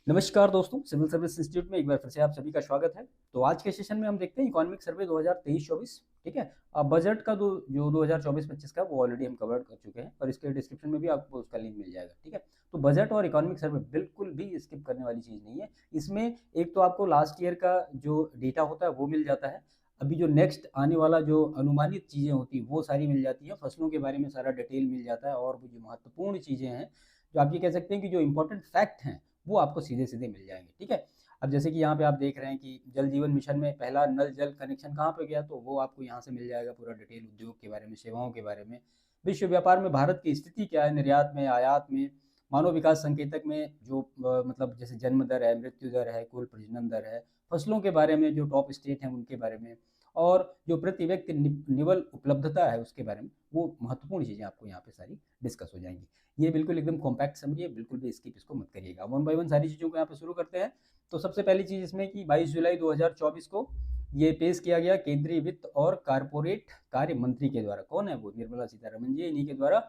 नमस्कार दोस्तों, civil service institute में एक बार फिर से आप सभी का स्वागत है। तो आज के सेशन में हम देखते हैं इकोनॉमिक सर्वे 2023-24। ठीक है। अब बजट का जो 2024-25 का वो ऑलरेडी हम कवर कर चुके हैं और इसके डिस्क्रिप्शन में भी आपको उसका लिंक मिल जाएगा। ठीक है। तो बजट और इकोनॉमिक सर्वे बिल्कुल भी स्किप करने वाली चीज़ नहीं है। इसमें एक तो आपको लास्ट ईयर का जो डेटा होता है वो मिल जाता है। अभी जो नेक्स्ट आने वाला जो अनुमानित चीज़ें होती हैं वो सारी मिल जाती हैं। फसलों के बारे में सारा डिटेल मिल जाता है और जो महत्वपूर्ण चीज़ें हैं, जो आप ये कह सकते हैं कि जो इंपॉर्टेंट फैक्ट हैं, वो आपको सीधे-सीधे मिल जाएँगे। ठीक है। अब जैसे कि यहाँ पे आप देख रहे हैं कि जल जीवन मिशन में पहला नल जल कनेक्शन कहाँ पे गया, तो वो आपको यहाँ से मिल जाएगा पूरा डिटेल उद्योग के बारे में, सेवाओं के बारे में। विश्व व्यापार में भारत की स्थिति क्या है, निर्यात में, आयात में, मानव विकास संकेतक में जो मतलब जैसे जन्म दर है, मृत्यु दर है, कुल प्रजनन दर है, फसलों के बारे में जो टॉप स्टेट हैं उनके बारे में, और जो प्रति व्यक्ति निवल उपलब्धता है उसके बारे में, वो महत्वपूर्ण चीज़ें आपको यहाँ पे सारी डिस्कस हो जाएंगी। ये बिल्कुल एकदम कॉम्पैक्ट समरी है, बिल्कुल भी स्किप इसको मत करिएगा। वन बाय वन सारी चीज़ों को यहाँ पे शुरू करते हैं। तो सबसे पहली चीज़ इसमें कि 22 जुलाई 2024 को ये पेश किया गया केंद्रीय वित्त और कारपोरेट कार्य मंत्री के द्वारा। कौन है वो? निर्मला सीतारमण जी, इन्हीं के द्वारा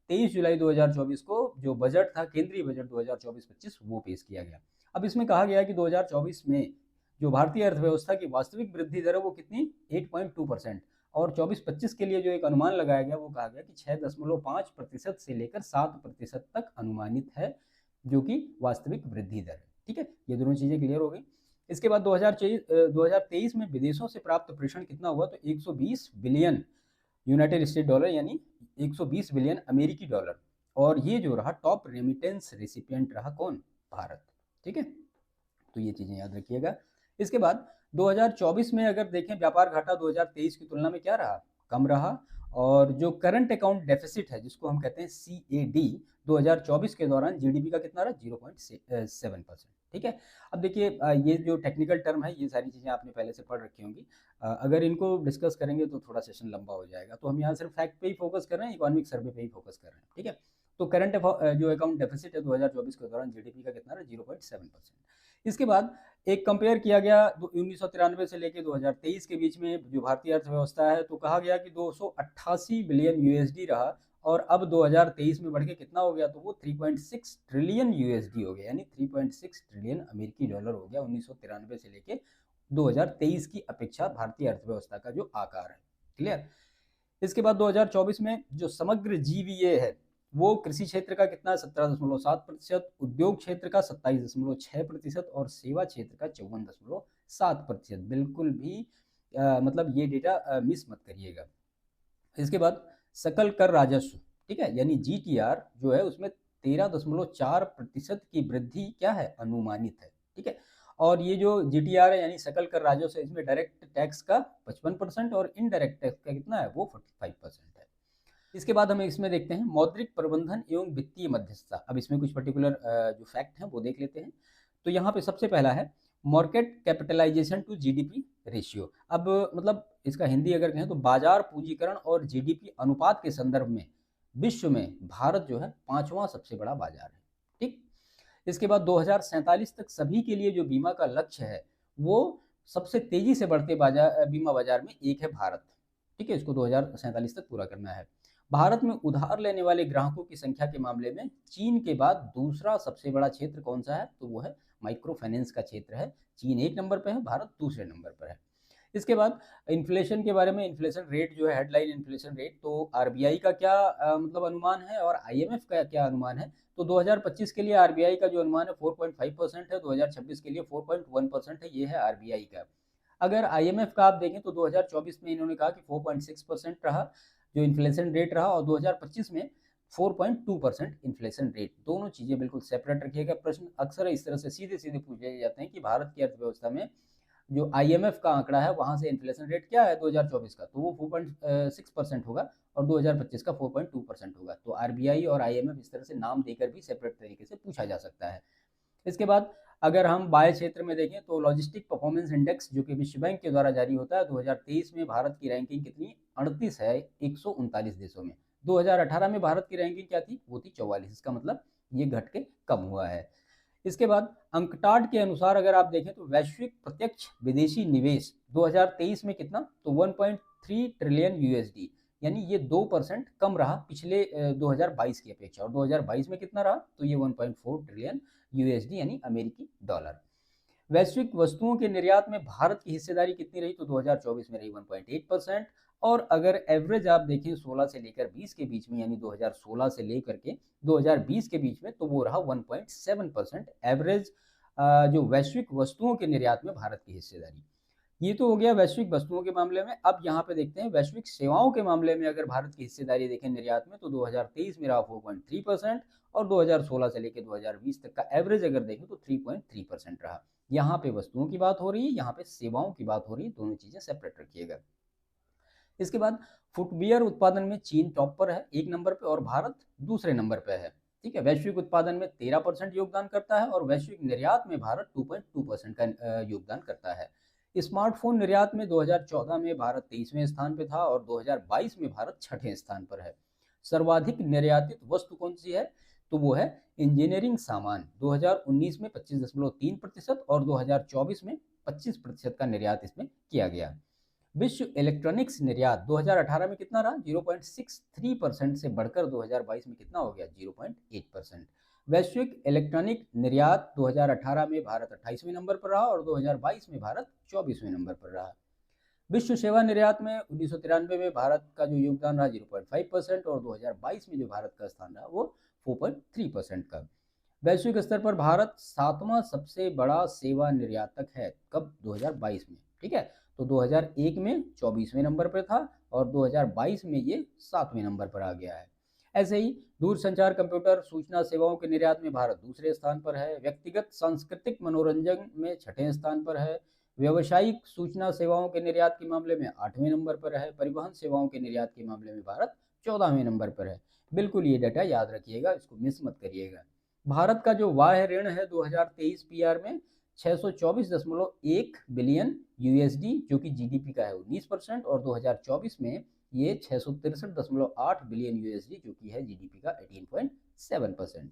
23 जुलाई 2024 को जो बजट था, केंद्रीय बजट 2024-25, वो पेश किया गया। अब इसमें कहा गया कि 2024 में जो भारतीय अर्थव्यवस्था की वास्तविक वृद्धि दर है वो कितनी, 8.2%। और 24-25 के लिए जो एक अनुमान लगाया गया वो कहा गया कि 6.5% से लेकर 7% तक अनुमानित है, जो कि वास्तविक वृद्धि दर है। ठीक है, ये दोनों चीजें क्लियर हो गई। इसके बाद 2023 में विदेशों से प्राप्त प्रेषण कितना हुआ, तो 120 बिलियन यूनाइटेड स्टेट डॉलर, यानी 120 बिलियन अमेरिकी डॉलर। और ये जो रहा टॉप रेमिटेंस रेसिपिएंट रहा कौन? भारत। ठीक है, तो ये चीजें याद रखिएगा। इसके बाद 2024 में अगर देखें, व्यापार घाटा 2023 की तुलना में क्या रहा? कम रहा। और जो करंट अकाउंट डेफिसिट है, जिसको हम कहते हैं CAD, 2024 के दौरान जीडीपी का कितना रहा? 0.7%। ठीक है। अब देखिए, ये जो टेक्निकल टर्म है, ये सारी चीज़ें आपने पहले से पढ़ रखी होंगी। अगर इनको डिस्कस करेंगे तो थोड़ा सेशन लंबा हो जाएगा, तो हम यहाँ सिर्फ फैक्ट पे ही फोकस कर रहे हैं, इकोनॉमिक सर्वे पे ही फोकस कर रहे हैं। ठीक है। तो करंट जो अकाउंट डेफिसिट है 2024 के दौरान जीडीपी का कितना रहा? 0.7%। इसके बाद एक कंपेयर किया गया 1993 से लेकर 2023 के बीच में जो भारतीय अर्थव्यवस्था है, तो कहा गया कि 288 बिलियन यूएसडी रहा, और अब 2023 में बढ़ के कितना हो गया, तो वो 3.6 ट्रिलियन यूएसडी हो गया, यानी 3.6 ट्रिलियन अमेरिकी डॉलर हो गया 1993 से लेके 2023 की अपेक्षा भारतीय अर्थव्यवस्था का जो आकार है। क्लियर। इसके बाद 2024 में जो समग्र जीवीए है, वो कृषि क्षेत्र का कितना है? 17.7%, उद्योग क्षेत्र का 27.6% और सेवा क्षेत्र का 54.7%। बिल्कुल भी मतलब ये डेटा मिस मत करिएगा। इसके बाद सकल कर राजस्व, ठीक है, यानी GTR जो है, उसमें 13.4% की वृद्धि क्या है? अनुमानित है। ठीक है। और ये जो GTR है, यानी सकल कर राजस्व, इसमें डायरेक्ट टैक्स का 55% और इनडायरेक्ट टैक्स का कितना है? वो 45% है। इसके बाद हम इसमें देखते हैं मौद्रिक प्रबंधन एवं वित्तीय मध्यस्थता। अब इसमें कुछ पर्टिकुलर जो फैक्ट हैं वो देख लेते हैं। तो यहाँ पे सबसे पहला है market capitalization to GDP ratio. अब मतलब इसका हिंदी अगर कहें तो बाजार पूंजीकरण और जीडीपी अनुपात के संदर्भ में विश्व में भारत जो है 5वां सबसे बड़ा बाजार है। ठीक। इसके बाद 2047 तक सभी के लिए जो बीमा का लक्ष्य है, वो सबसे तेजी से बढ़ते बीमा बाजार में एक है भारत। ठीक है, इसको 2047 तक पूरा करना है। भारत में उधार लेने वाले ग्राहकों की संख्या के मामले में चीन के बाद दूसरा सबसे बड़ा क्षेत्र कौन सा है? तो वो है माइक्रो फाइनेंस का क्षेत्र है। चीन 1 नंबर पर है, भारत दूसरे नंबर पर है। इसके बाद इन्फ्लेशन के बारे में, इन्फ्लेशन रेट जो है, हेडलाइन इन्फ्लेशन रेट, तो आरबीआई का क्या मतलब अनुमान है और आईएमएफ का क्या अनुमान है? तो 2025 के लिए आरबीआई का जो अनुमान है 4.5% है, 2026 के लिए 4.1% है, ये है आरबीआई का। अगर आईएमएफ का आप देखें तो 2024 में इन्होंने कहा कि 4.6% रहा जो इन्फ्लेशन रेट रहा, और 2025 में 4.2% इन्फ्लेशन रेट। दोनों चीजें बिल्कुल सेपरेट रखिएगा। प्रश्न अक्सर इस तरह से सीधे सीधे पूछे जाते हैं कि भारत की अर्थव्यवस्था में जो आईएमएफ का आंकड़ा है, वहां से इन्फ्लेशन रेट क्या है 2024 का, तो वो 4.6% होगा, और 2025 का 4.2% होगा। तो आरबीआई और आईएमएफ इस तरह से नाम देकर भी सेपरेट तरीके से पूछा जा सकता है। इसके बाद अगर हम बाह्य क्षेत्र में देखें तो लॉजिस्टिक परफॉर्मेंस इंडेक्स, जो कि विश्व बैंक के द्वारा जारी होता है, 2023 में भारत की रैंकिंग कितनी? 38 है 139 देशों में। 2018 में भारत की रैंकिंग क्या थी? वो थी 44। इसका मतलब ये घट के कम हुआ है। इसके बाद अंकटाड के अनुसार अगर आप देखें तो वैश्विक प्रत्यक्ष विदेशी निवेश 2023 में कितना? तो 1.3 ट्रिलियन यूएसडी, यानी ये 2% कम रहा पिछले 2022 की अपेक्षा। और 2022 में कितना रहा? तो ये 1.4 ट्रिलियन यूएसडी, यानी अमेरिकी डॉलर। वैश्विक वस्तुओं के निर्यात में भारत की हिस्सेदारी कितनी रही? तो 2024 में रही 1.8%। और अगर एवरेज आप देखें 16 से लेकर 20 के बीच में, यानी 2016 से लेकर के 2020 के बीच में, तो वो रहा 1.7% एवरेज जो वैश्विक वस्तुओं के निर्यात में भारत की हिस्सेदारी। ये तो हो गया वैश्विक वस्तुओं के मामले में। अब यहाँ पे देखते हैं वैश्विक सेवाओं के मामले में अगर भारत की हिस्सेदारी देखें निर्यात में, तो 2023 में रहा 4.3% और 2016 से लेकर 2020 तक का एवरेज अगर देखें तो 3.3% रहा। यहाँ पे वस्तुओं की बात हो रही है, यहाँ पे सेवाओं की बात हो रही है, दोनों चीजें सेपरेट रखिएगा। इसके बाद फुटवियर उत्पादन में चीन टॉप पर है 1 नंबर पे और भारत दूसरे नंबर पे है। ठीक है, वैश्विक उत्पादन में 13% योगदान करता है और वैश्विक निर्यात में भारत 2.2% का योगदान करता है। स्मार्टफोन निर्यात में 2014 में भारत 23वें स्थान पे था और 2022 में भारत 6ठे स्थान पर है। सर्वाधिक निर्यातित वस्तु कौन सी है? तो वो है इंजीनियरिंग सामान। 2019 में 25.3% और 2024 में 25% का निर्यात इसमें किया गया। विश्व इलेक्ट्रॉनिक्स निर्यात 2018 में कितना रहा? 0.63% से बढ़कर 2022 में कितना हो गया? 0.8%। वैश्विक इलेक्ट्रॉनिक निर्यात 2018 में भारत 28वें नंबर पर रहा और 2022 में भारत 24वें नंबर पर रहा। विश्व सेवा निर्यात में 1993 में भारत का जो योगदान रहा 0.5% और 2022 में जो भारत का स्थान रहा वो 4.3% का। वैश्विक स्तर पर भारत 7वां सबसे बड़ा सेवा निर्यातक है। कब? 2022 में। ठीक है, तो 2001 में 24वें नंबर पर था और 2022 में ये 7वें नंबर पर आ गया है। ऐसे ही दूरसंचार, कंप्यूटर, सूचना सेवाओं के निर्यात में भारत दूसरे स्थान पर है। व्यक्तिगत सांस्कृतिक मनोरंजन में 6ठे स्थान पर है। व्यवसायिक सूचना सेवाओं के निर्यात के मामले में 8वें नंबर पर है। परिवहन सेवाओं के निर्यात के मामले में भारत 14वें नंबर पर है। बिल्कुल ये डाटा याद रखिएगा, इसको मिस मत करिएगा। भारत का जो बाह्य ऋण है 2023 पीआर में 624.1 बिलियन यूएसडी, जो कि जीडीपी का है 19%, और 2024 में ये 663.8 बिलियन यूएसडी, जो कि है जीडीपी का 18.7%।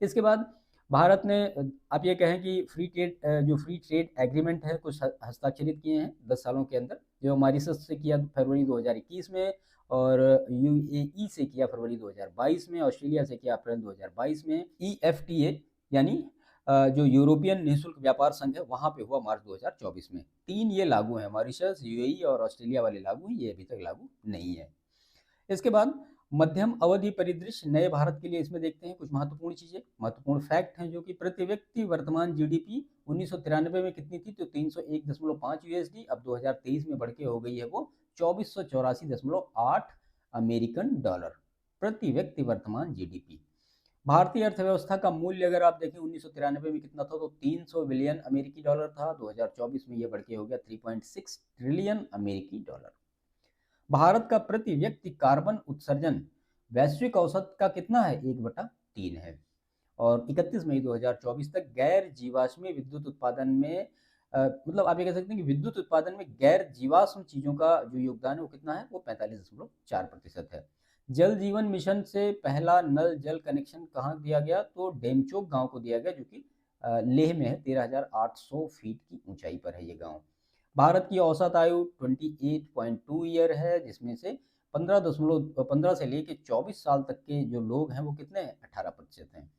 इसके बाद भारत ने, आप ये कहें कि फ्री ट्रेड एग्रीमेंट है कुछ हस्ताक्षरित किए हैं 10 सालों के अंदर, जो मॉरिशस से किया फरवरी 2021 में, और यूएई से किया फरवरी 2022 में, ऑस्ट्रेलिया से किया अप्रैल 2022 में, ईएफटीए यानी जो यूरोपियन निःशुल्क व्यापार संघ है वहां पे हुआ मार्च 2024 में। 3 ये लागू है, मॉरिशस, यूएई और ऑस्ट्रेलिया वाले लागू हैं, ये अभी तक लागू नहीं है। इसके बाद मध्यम अवधि परिदृश्य नए भारत के लिए इसमें देखते हैं कुछ महत्वपूर्ण चीजें, महत्वपूर्ण फैक्ट हैं, जो कि प्रति व्यक्ति वर्तमान जीडीपी 1993 में कितनी थी? तो 301.5 यूएसडी, अब 2023 में बढ़ के हो गई है वो 2484.8 अमेरिकन डॉलर प्रति व्यक्ति वर्तमान जीडीपी। भारतीय अर्थव्यवस्था का मूल्य अगर आप देखें 1993 में कितना था? तो 300 बिलियन अमेरिकी डॉलर था। 2024 में यह बढ़ के हो गया 3.6 ट्रिलियन अमेरिकी डॉलर। भारत का प्रति व्यक्ति कार्बन उत्सर्जन वैश्विक औसत का कितना है? 1/3 है। और 31 मई 2024 तक गैर जीवाश्मी विद्युत उत्पादन में मतलब आप ये कह सकते हैं कि विद्युत उत्पादन में गैर जीवाश्म चीजों का जो योगदान है वो कितना है? वो 45.4% है। जल जीवन मिशन से पहला नल जल कनेक्शन कहाँ दिया गया? तो डेमचोक गांव को दिया गया, जो कि लेह में है। 13,800 फीट की ऊंचाई पर है ये गांव। भारत की औसत आयु 28.2 ईयर है, जिसमें से 15 से लेकर 24 साल तक के जो लोग हैं वो कितने हैं? 18% हैं।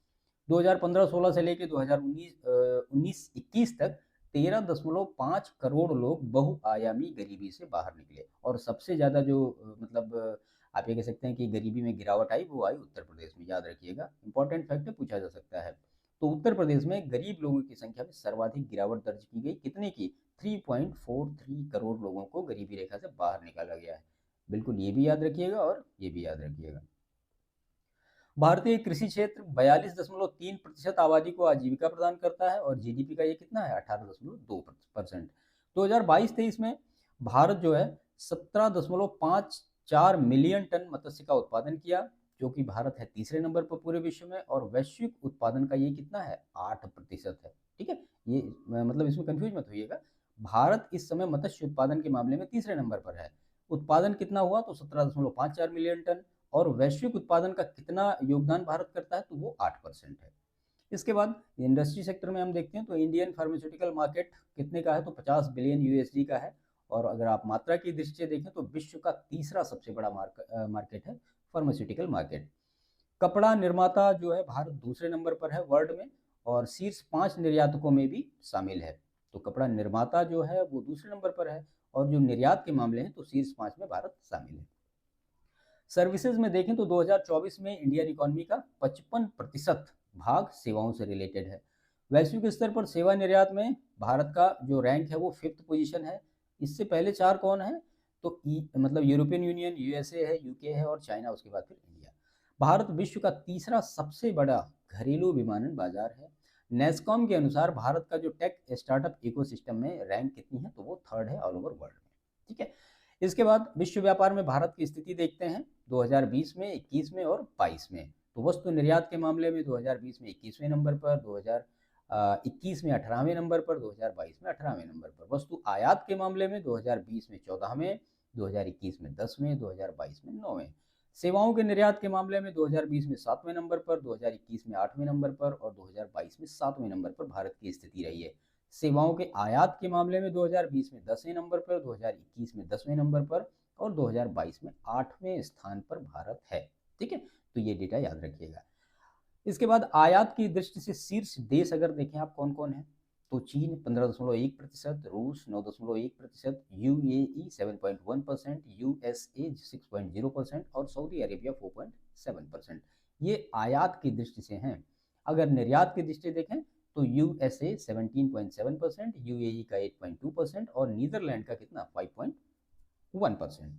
2015-16 से लेकर 2019-21 तक 13.5 करोड़ लोग बहुआयामी गरीबी से बाहर निकले, और सबसे ज्यादा जो मतलब आप ये कह सकते हैं कि गरीबी में गिरावट आई, वो आई उत्तर प्रदेश में। याद रखिएगा, इंपॉर्टेंट फैक्ट है, पूछा जा सकता है। तो उत्तर प्रदेश में गरीब लोगों की संख्या में सर्वाधिक गिरावट दर्ज की गई। कितने की? 3.43 करोड़ लोगों को गरीबी रेखा से बाहर निकाला गया है। बिल्कुल ये भी याद रखिएगा और ये भी याद रखिएगा। भारतीय कृषि क्षेत्र 42.3% आबादी को आजीविका प्रदान करता है और जीडीपी का ये कितना है? 18.2%। 2022-23 में भारत जो है 17.54 मिलियन टन मत्स्य का उत्पादन किया, जो कि भारत है तीसरे नंबर पर पूरे विश्व में, और वैश्विक उत्पादन का ये कितना है? 8% है। ठीक है, ये मतलब इसमें कंफ्यूज मत होइएगा। भारत इस समय मत्स्य उत्पादन के मामले में तीसरे नंबर पर है। उत्पादन कितना हुआ? तो 17.54 मिलियन टन, और वैश्विक उत्पादन का कितना योगदान भारत करता है? तो वो 8% है। इसके बाद इंडस्ट्री सेक्टर में हम देखते हैं तो इंडियन फार्मास्यूटिकल मार्केट कितने का है? तो 50 बिलियन यूएसडी का है। और अगर आप मात्रा की दृष्टि से देखें तो विश्व का तीसरा सबसे बड़ा मार्केट है फार्मास्यूटिकल मार्केट। कपड़ा निर्माता जो है भारत दूसरे नंबर पर है वर्ल्ड में, और शीर्ष 5 निर्यातकों में भी शामिल है। तो कपड़ा निर्माता जो है वो दूसरे नंबर पर है, और जो निर्यात के मामले हैं तो शीर्ष 5 में भारत शामिल है। सर्विसेज में देखें तो 2024 में इंडियन इकोनॉमी का 55% भाग सेवाओं से रिलेटेड है। वैश्विक स्तर पर सेवा निर्यात में भारत का जो रैंक है वो 5th पोजीशन है। इससे पहले 4 कौन है, तो मतलब यूरोपियन यूनियन, यूएसए है, यूके है और चाइना, उसके बाद फिर इंडिया। भारत विश्व का तीसरा सबसे बड़ा घरेलू विमानन बाजार है। नेस्कॉम के अनुसार भारत का जो टेक स्टार्टअप इकोसिस्टम में रैंक कितनी है, तो वो 3rd है ऑल ओवर वर्ल्ड में। ठीक है, इसके बाद विश्व व्यापार में भारत की स्थिति देखते हैं 2020 में, 21 में और 22 में। तो वस्तु निर्यात के मामले में 2020 में 21वें नंबर पर, 2021 में 18वें नंबर पर, 2022 में 18वें नंबर पर। वस्तु आयात के मामले में 2020 में 14वें, 2021 में 10वें, 2022 में 9वें। सेवाओं के निर्यात के मामले में 2020 में 7वें नंबर पर, 2021 में 8वें नंबर पर और 2022 में 7वें नंबर पर भारत की स्थिति रही है। सेवाओं के आयात के मामले में 2020 में 10वें नंबर पर, 2021 में 10वें नंबर पर और 2022 में 8वें स्थान पर भारत है। ठीक है, तो ये डेटा याद रखिएगा। इसके बाद आयात की दृष्टि से शीर्ष देश अगर देखें आप कौन कौन है, तो चीन 15.1%, रूस 9.1%, यूएई 7.1%, यूएसए 6.0% और सऊदी अरेबिया 4.7%। ये आयात की दृष्टि से हैं। अगर निर्यात की दृष्टि देखें तो यूएसए 17.7%, यूएई का 8.2% और नीदरलैंड का कितना 5.1%।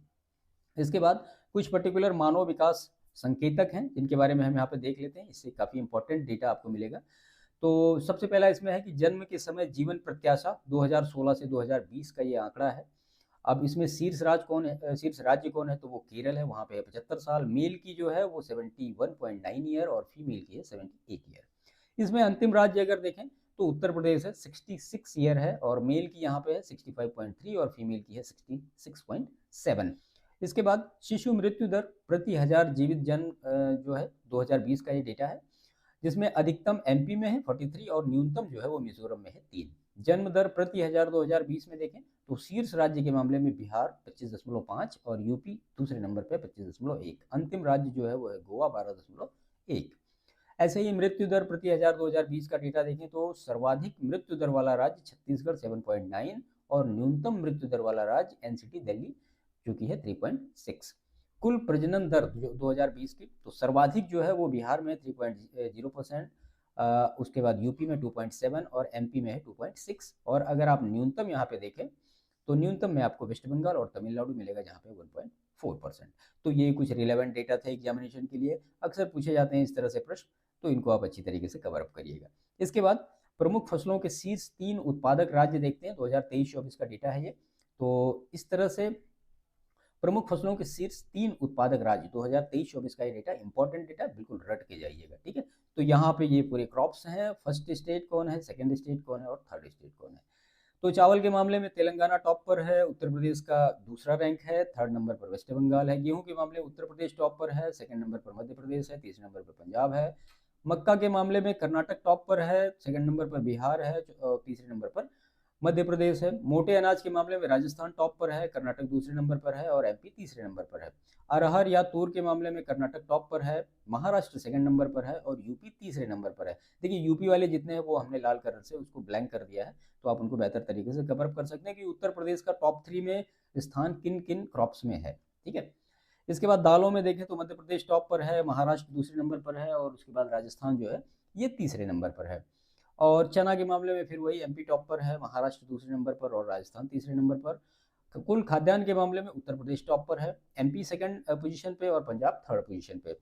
इसके बाद कुछ पर्टिकुलर मानव विकास संकेतक हैं जिनके बारे में हम यहाँ पे देख लेते हैं, इससे काफ़ी इंपॉर्टेंट डेटा आपको मिलेगा। तो सबसे पहला इसमें है कि जन्म के समय जीवन प्रत्याशा 2016 से 2020 का ये आंकड़ा है। अब इसमें शीर्ष राज्य कौन है, तो वो केरल है, वहाँ पे 75 साल। मेल की जो है वो 71.9 ईयर और फीमेल की है 78 ईयर। इसमें अंतिम राज्य अगर देखें तो उत्तर प्रदेश है, 66 ईयर है और मेल की यहाँ पे है 65.3 और फीमेल की है 66.7। इसके बाद शिशु मृत्यु दर प्रति 1000 जीवित जन्म जो है 2020 का ये डेटा है, जिसमें अधिकतम एमपी में है 43 और न्यूनतम जो है वो मिजोरम में है 3। जन्म दर प्रति 1000 2020 में देखें तो शीर्ष राज्य के मामले में बिहार 25.5 और यूपी दूसरे नंबर पर 25.1। अंतिम राज्य जो है वो है गोवा 12.1। ऐसे ही मृत्यु दर प्रति 1000 2020 का डेटा देखें तो सर्वाधिक मृत्यु दर वाला राज्य छत्तीसगढ़ 7.9 और न्यूनतम मृत्यु दर वाला राज्य एनसीटी दिल्ली जो कि है 3.6। कुल प्रजनन दर 2020 की तो सर्वाधिक जो है वो बिहार में 3.0%, उसके बाद यूपी में 2.7 और एमपी में है 2.6। और अगर आप न्यूनतम यहाँ पे देखें तो न्यूनतम में आपको वेस्ट बंगाल और तमिलनाडु मिलेगा जहाँ पे 1.4%। तो ये कुछ रिलेवेंट डेटा थे एग्जामिनेशन के लिए, अक्सर पूछे जाते हैं इस तरह से प्रश्न, तो इनको आप अच्छी तरीके से कवर अप करिएगा। इसके बाद प्रमुख फसलों के शीर्ष 3 उत्पादक राज्य देखते हैं, 2023-24 का डेटा है ये। तो इस तरह से प्रमुख फसलों के शीर्ष 3 उत्पादक राज्य 2023-24 का ये डेटा इंपॉर्टेंट डेटा, बिल्कुल रट के जाइएगा। ठीक है, तो यहाँ पे ये पूरे क्रॉप्स हैं, फर्स्ट स्टेट कौन है, सेकंड स्टेट कौन है और थर्ड स्टेट कौन है। तो चावल के मामले में तेलंगाना टॉप पर है, उत्तर प्रदेश का दूसरा रैंक है, 3rd नंबर पर वेस्ट बंगाल है। गेहूं के मामले में उत्तर प्रदेश टॉप पर है, 2nd नंबर पर मध्य प्रदेश है, तीसरे नंबर पर पंजाब है। मक्का के मामले में कर्नाटक टॉप पर है, 2nd नंबर पर बिहार है और तीसरे नंबर पर मध्य प्रदेश है। मोटे अनाज के मामले में राजस्थान टॉप पर है, कर्नाटक दूसरे नंबर पर है और एमपी तीसरे नंबर पर है। अरहर या तूर के मामले में कर्नाटक टॉप पर है, महाराष्ट्र 2nd नंबर पर है और यूपी तीसरे नंबर पर है। देखिए यूपी वाले जितने हैं वो हमने लाल कलर से उसको ब्लैंक कर दिया है, तो आप उनको बेहतर तरीके से कवर अप कर सकते हैं कि उत्तर प्रदेश का टॉप 3 में स्थान किन किन क्रॉप्स में है। ठीक है, इसके बाद दालों में देखें तो मध्य प्रदेश टॉप पर है, महाराष्ट्र दूसरे नंबर पर है और उसके बाद राजस्थान जो है ये तीसरे नंबर पर है। और चना के मामले में फिर वही एमपी टॉप पर है, महाराष्ट्र दूसरे नंबर पर और राजस्थान तीसरे नंबर पर। कुल खाद्यान्न के मामले में उत्तर प्रदेश टॉप पर है, एमपी 2nd पोजीशन पे और पंजाब 3rd पोजीशन पे।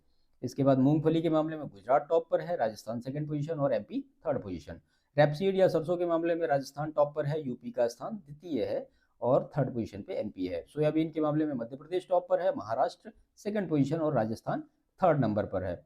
इसके बाद मूंगफली के मामले में गुजरात टॉप पर है, राजस्थान 2nd पोजीशन और एमपी 3rd पोजीशन। रैपसीड या सरसों के मामले में राजस्थान टॉप पर है, यूपी का स्थान द्वितीय है और 3rd पोजीशन पे एमपी है। सोयाबीन के मामले में मध्य प्रदेश टॉप पर है, महाराष्ट्र 2nd पोजीशन और राजस्थान 3rd नंबर पर है।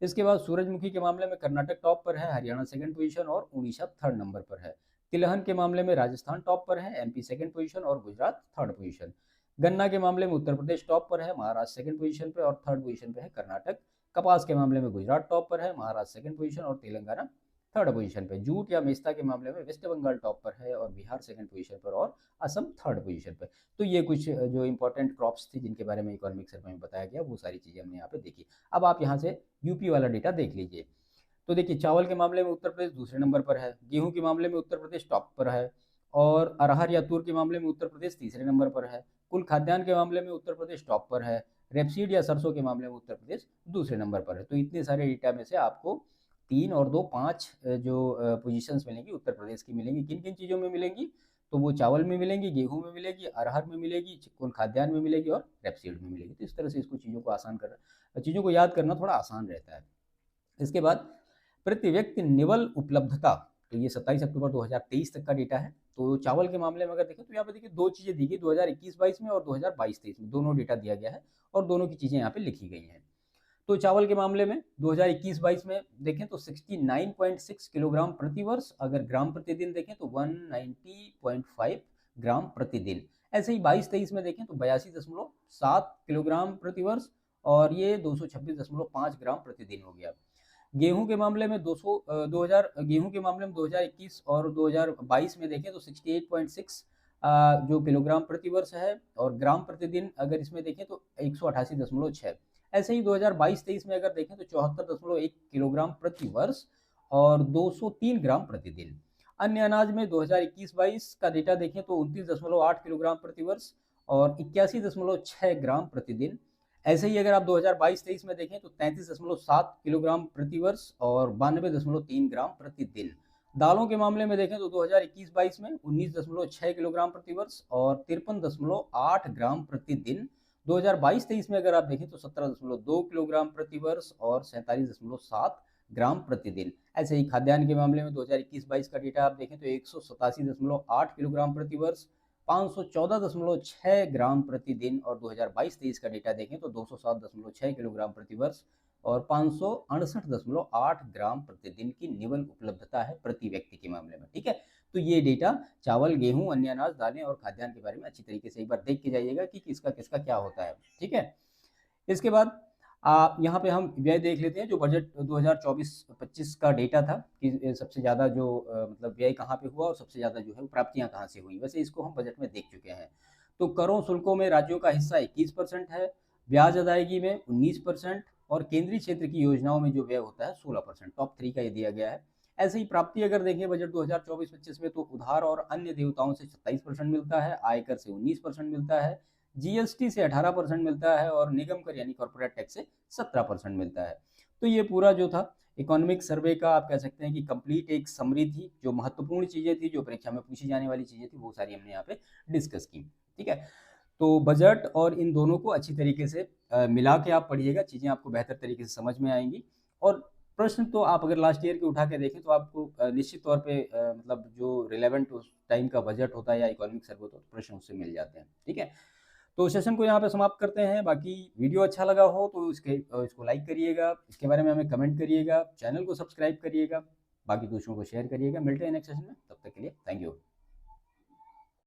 इसके बाद सूरजमुखी के मामले में कर्नाटक टॉप पर है, हरियाणा 2nd पोजीशन और उड़ीसा 3rd नंबर पर है। तिलहन के मामले में राजस्थान टॉप पर है, एमपी 2nd पोजीशन और गुजरात 3rd पोजीशन। गन्ना के मामले में उत्तर प्रदेश टॉप पर है, महाराष्ट्र 2nd पोजीशन पे और 3rd पोजीशन पे है कर्नाटक। कपास के मामले में गुजरात टॉप पर है, महाराष्ट्र 2nd पोजीशन और तेलंगाना 3rd पोजीशन पे। जूट या मेस्ता के मामले में वेस्ट बंगाल टॉप पर है और बिहार 2nd पोजीशन पर और असम 3rd पोजीशन पर। तो ये कुछ जो इंपॉर्टेंट क्रॉप्स थी जिनके बारे में इकोनॉमिक सर्वे में बताया गया, वो सारी चीज़ें हमने यहाँ पे देखी। अब आप यहाँ से यूपी वाला डेटा देख लीजिए। तो देखिए चावल के मामले में उत्तर प्रदेश दूसरे नंबर पर है, गेहूं के मामले में उत्तर प्रदेश टॉप पर है, और अरहर या तूर के मामले में उत्तर प्रदेश तीसरे नंबर पर है। कुल खाद्यान्न के मामले में उत्तर प्रदेश टॉप पर है। रेपसीड या सरसों के मामले में उत्तर प्रदेश दूसरे नंबर पर है। तो इतने सारे डेटा में से आपको 3 और 2 5 जो पोजीशंस मिलेंगी उत्तर प्रदेश की मिलेंगी। किन किन चीज़ों में मिलेंगी? तो वो चावल में मिलेंगी, गेहूं में मिलेगी, अरहर में मिलेगी, कुल खाद्यान्न में मिलेगी और रेपसीड में मिलेगी। तो इस तरह से इसको चीज़ों को याद करना थोड़ा आसान रहता है। इसके बाद प्रति व्यक्ति निवल उपलब्धता, तो ये 27 अक्टूबर 2023 तक का डेटा है। तो चावल के मामले में अगर देखें तो यहाँ पे देखिए दो चीज़ें दी गई, 2021-22 में और 2022-23 में दोनों डेटा दिया गया है और दोनों की चीज़ें यहाँ पे लिखी गई हैं। तो चावल के मामले में 2021-22 में देखें तो 69.6 किलोग्राम प्रति वर्ष, अगर ग्राम प्रतिदिन देखें तो 190.5 ग्राम प्रतिदिन। ऐसे ही 22-23 में देखें तो 82.7 किलोग्राम प्रति वर्ष और ये 226.5 ग्राम प्रतिदिन हो गया। गेहूं के मामले में 2021 और 2022 में देखें तो 68.6 जो किलोग्राम प्रति वर्ष है, और ग्राम प्रतिदिन अगर इसमें देखें तो 188.6। ऐसे ही 2022-23 में अगर देखें तो 74.1 किलोग्राम प्रति वर्ष और 203 ग्राम प्रतिदिन। अन्य अनाज में 2021-22 का डेटा देखें तो 29.8 किलोग्राम प्रति वर्ष और 81.6 ग्राम प्रतिदिन। ऐसे ही अगर आप 2022-23 में देखें तो 33.7 किलोग्राम प्रति वर्ष और 92.3 ग्राम प्रतिदिन। दालों के मामले में देखें तो 2021-22 में 19.6 किलोग्राम प्रति वर्ष और 53.8 ग्राम प्रतिदिन। 2022-23 में अगर आप देखें तो 17.2 किलोग्राम प्रति वर्ष और 47.7 ग्राम प्रतिदिन। ऐसे ही खाद्यान्न के मामले में 2021-22 का डेटा आप देखें तो 187.8 किलोग्राम प्रति वर्ष, 514.6 ग्राम प्रतिदिन, और 2022-23 का डेटा देखें तो 207.6 किलोग्राम प्रति वर्ष और 568.8 ग्राम प्रतिदिन की निवल उपलब्धता है प्रति व्यक्ति के मामले में। ठीक है, तो ये डेटा चावल, गेहूं, अन्य अनाज, दालें और खाद्यान्न के बारे में अच्छी तरीके से एक बार देख के जाइएगा कि किसका किसका क्या होता है। ठीक है, इसके बाद यहाँ पे हम व्यय देख लेते हैं। जो बजट 2024-25 का डेटा था कि सबसे ज़्यादा जो मतलब व्यय कहाँ पे हुआ और सबसे ज़्यादा जो है वो प्राप्तियाँ कहाँ से हुई, वैसे इसको हम बजट में देख चुके हैं। तो करों शुल्कों में राज्यों का हिस्सा 21% है, ब्याज अदायगी में 19% और केंद्रीय क्षेत्र की योजनाओं में जो व्यय होता है 16%। टॉप 3 का ये दिया गया है। ऐसे ही प्राप्ति अगर देखें बजट 2024-25 में तो उधार और अन्य देवताओं से 27% मिलता है, आयकर से 19% मिलता है, जीएसटी से 18% मिलता है और निगम कर यानी कॉर्पोरेट टैक्स से 17% मिलता है। तो ये पूरा जो था इकोनॉमिक सर्वे का आप कह सकते हैं कि कंप्लीट एक समरी थी। जो महत्वपूर्ण चीज़ें थी, जो परीक्षा में पूछी जाने वाली चीज़ें थी, वो सारी हमने यहाँ पे डिस्कस की। ठीक है, तो बजट और इन दोनों को अच्छी तरीके से मिला के आप पढ़िएगा, चीज़ें आपको बेहतर तरीके से समझ में आएंगी। और प्रश्न तो आप अगर लास्ट ईयर के उठा के देखें तो आपको निश्चित तौर पे मतलब जो रिलेवेंट उस टाइम का बजट होता है या इकोनॉमिक सर्वे होता है, प्रश्न उससे मिल जाते हैं। ठीक है, तो सेशन को यहाँ पे समाप्त करते हैं। बाकी वीडियो अच्छा लगा हो तो इसको लाइक करिएगा, इसके बारे में हमें कमेंट करिएगा, चैनल को सब्सक्राइब करिएगा, बाकी दूसरों को शेयर करिएगा। मिलते हैं नेक्स्ट सेशन में, तब तक के लिए थैंक यू।